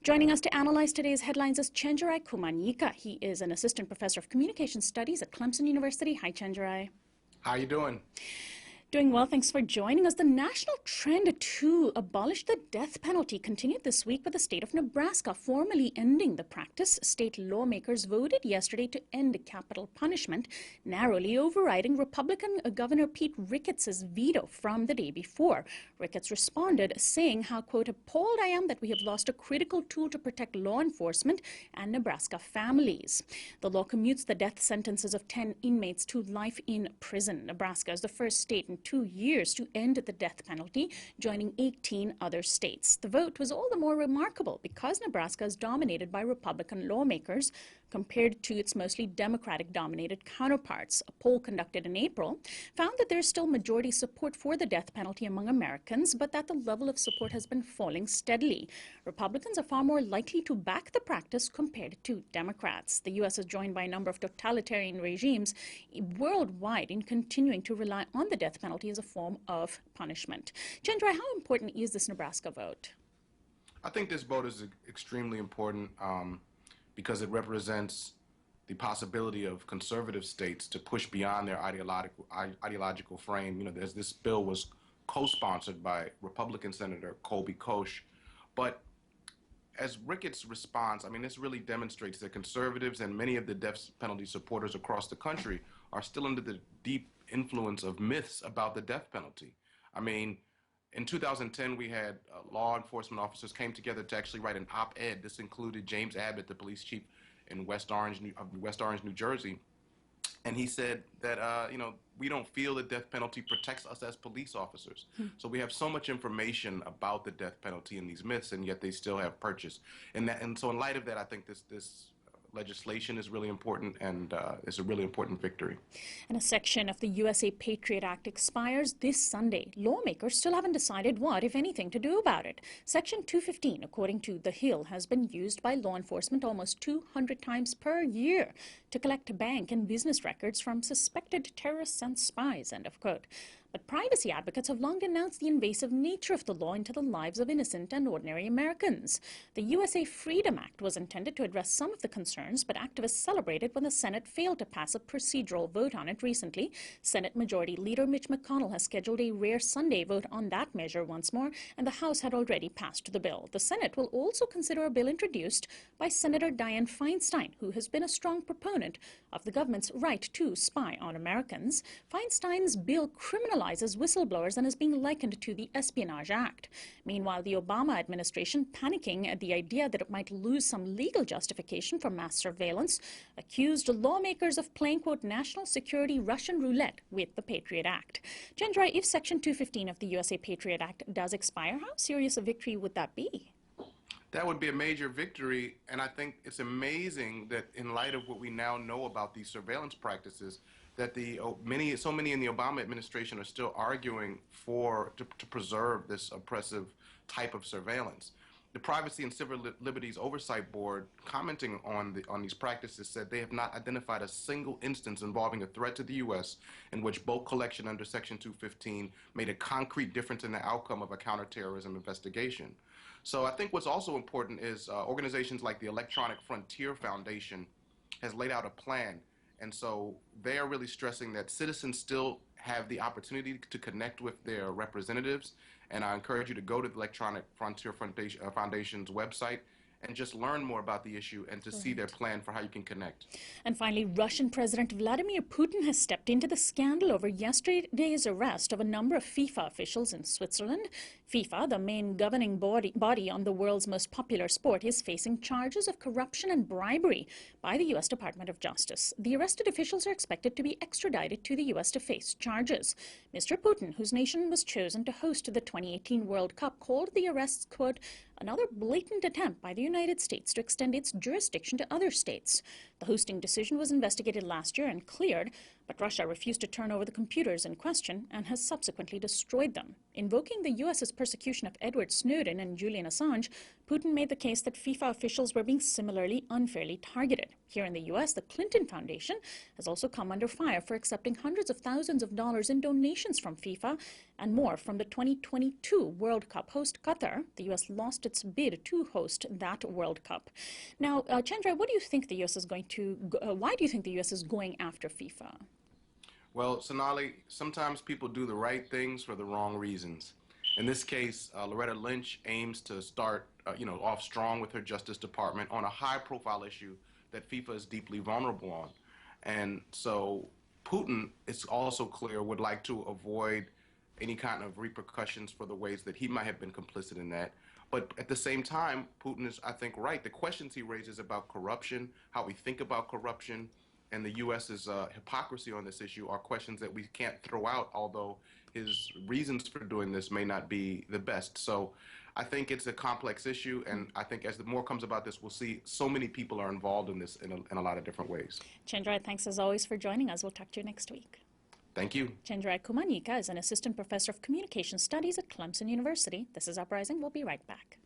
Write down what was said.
Joining us to analyze today's headlines is Chenjerai Kuymanyika. He is an assistant professor of communication studies at Clemson University. Hi, Chenjerai. How you doing? Doing well, thanks for joining us. The national trend to abolish the death penalty continued this week with the state of Nebraska formally ending the practice. State lawmakers voted yesterday to end capital punishment, narrowly overriding Republican Governor Pete Ricketts' veto from the day before. Ricketts responded, saying how, quote, appalled I am that we have lost a critical tool to protect law enforcement and Nebraska families. The law commutes the death sentences of 10 inmates to life in prison. Nebraska is the first state in 2 years to end the death penalty, joining 18 other states. The vote was all the more remarkable because Nebraska is dominated by Republican lawmakers compared to its mostly Democratic-dominated counterparts. A poll conducted in April found that there's still majority support for the death penalty among Americans, but that the level of support has been falling steadily. Republicans are far more likely to back the practice compared to Democrats. The U.S. is joined by a number of totalitarian regimes worldwide in continuing to rely on the death penalty as a form of punishment. Chenjerai, how important is this Nebraska vote? I think this vote is extremely important because it represents the possibility of conservative states to push beyond their ideological frame. You know, this bill was co-sponsored by Republican Senator Colby Koch, but as Ricketts responds, I mean, this really demonstrates that conservatives and many of the death penalty supporters across the country are still under the deep influence of myths about the death penalty. I mean, in 2010, we had law enforcement officers came together to actually write an op-ed. This included James Abbott, the police chief in West Orange, New Jersey. And he said that, we don't feel the death penalty protects us as police officers. So we have so much information about the death penalty and these myths, and yet they still have purchase. And so in light of that, I think this legislation is really important, and it's a really important victory. And a section of the USA Patriot Act expires this Sunday. Lawmakers still haven't decided what, if anything, to do about it. Section 215, according to The Hill, has been used by law enforcement almost 200 times per year to collect bank and business records from suspected terrorists and spies, end of quote. But privacy advocates have long denounced the invasive nature of the law into the lives of innocent and ordinary Americans. The USA Freedom Act was intended to address some of the concerns, but activists celebrated when the Senate failed to pass a procedural vote on it recently. Senate Majority Leader Mitch McConnell has scheduled a rare Sunday vote on that measure once more, and the House had already passed the bill. The Senate will also consider a bill introduced by Senator Dianne Feinstein, who has been a strong proponent of the government's right to spy on Americans. Feinstein's bill criminalizes whistleblowers and is being likened to the Espionage Act. Meanwhile, the Obama administration, panicking at the idea that it might lose some legal justification for mass surveillance, accused lawmakers of playing, quote, national security Russian roulette with the Patriot Act. Chenjerai, if Section 215 of the USA Patriot Act does expire, how serious a victory would that be? That would be a major victory, and I think it's amazing that in light of what we now know about these surveillance practices, that so many in the Obama administration are still arguing to preserve this oppressive type of surveillance. The Privacy and Civil Liberties Oversight Board, commenting on these practices, said they have not identified a single instance involving a threat to the U.S. in which bulk collection under Section 215 made a concrete difference in the outcome of a counterterrorism investigation. So I think what's also important is organizations like the Electronic Frontier Foundation has laid out a plan. And so they are really stressing that citizens still have the opportunity to connect with their representatives. And I encourage you to go to the Electronic Frontier Foundation's website and just learn more about the issue and to see their plan for how you can connect. And finally, Russian President Vladimir Putin has stepped into the scandal over yesterday's arrest of a number of FIFA officials in Switzerland. FIFA, the main governing body on the world's most popular sport, is facing charges of corruption and bribery by the U.S. Department of Justice. The arrested officials are expected to be extradited to the U.S. to face charges. Mr. Putin, whose nation was chosen to host the 2018 World Cup, called the arrests, quote, another blatant attempt by the United States to extend its jurisdiction to other states. The hosting decision was investigated last year and cleared, But Russia refused to turn over the computers in question and has subsequently destroyed them. Invoking the U.S.'s persecution of Edward Snowden and Julian Assange, Putin made the case that FIFA officials were being similarly unfairly targeted. Here in the U.S., the Clinton Foundation has also come under fire for accepting hundreds of thousands of dollars in donations from FIFA and more from the 2022 World Cup host Qatar. The U.S. lost its bid to host that World Cup. Now, Chenjerai, what do you think the U.S. is going to? Why do you think the U.S. is going after FIFA? Well, Sonali, sometimes people do the right things for the wrong reasons. In this case, Loretta Lynch aims to start, off strong with her Justice Department on a high-profile issue that FIFA is deeply vulnerable on. And so Putin, it's also clear, would like to avoid any kind of repercussions for the ways that he might have been complicit in that. But at the same time, Putin is, I think, right. The questions he raises about corruption, how we think about corruption, and the U.S.'s hypocrisy on this issue are questions that we can't throw out, although his reasons for doing this may not be the best. So I think it's a complex issue, and I think as the more comes about this, we'll see so many people are involved in this in a lot of different ways. Chenjerai, thanks as always for joining us. We'll talk to you next week. Thank you. Chenjerai Kuymanyika is an assistant professor of communication studies at Clemson University. This is Uprising. We'll be right back.